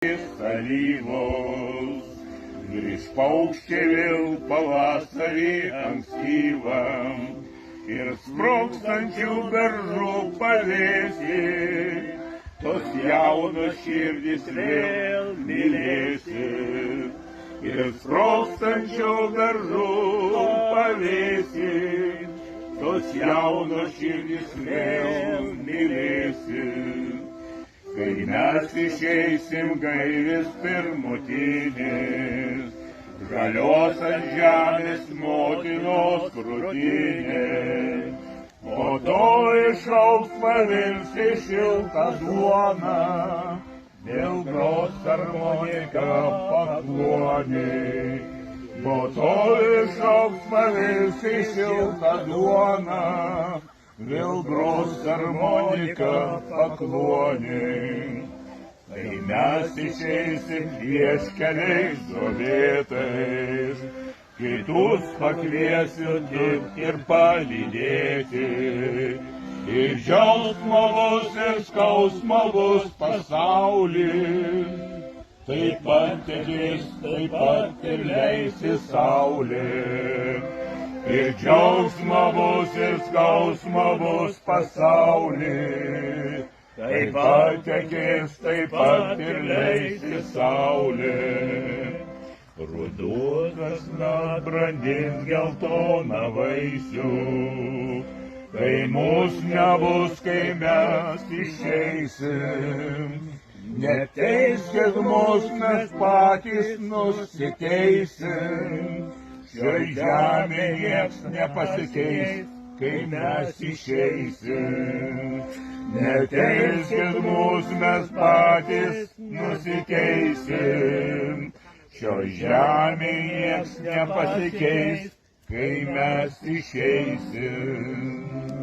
Alyvos, grįž paukščiai vėl pavasarį ankstyvam ir sprogstančių beržų pavėsį, tos jaunos širdys vėl mylėsi. Ir sprogstančių beržų pavėsį, tos jaunos širdys vėl mylėsi. Kai mes išeisim gaivis pirmutinės, žalios ant žemės motinos krūtinė, o to išaugs pavirsi šiltą duoną, vėl gros harmonika pakluonė. Po to išaugs pavirsi šiltą duoną, vėl gros harmonika pakluonė. Kai mes išeisim vieškeliais duobėtais, kitus pakviesiu dirbti ir palydėti. Ir džiaugsmo bus ir skausmo bus pasaulis, taip pat tekės, taip pat ir leisi saulė. Ir džiaugsmo bus ir skausmo bus pasaulis, taip pat tekės, taip pat ir leisi saulė. Ruduo kasmet brandins geltoną vaisių, kai mūs nebus, kai mes išeisim. Neteiskit mus, mes patys nusikeisim. Šioj žemė nieks nepasikeis, kai mes išeisim. Neteiskit mus, mes patys nusikeisim. Šioj žemė nieks nepasikeis, kai mes išeisim.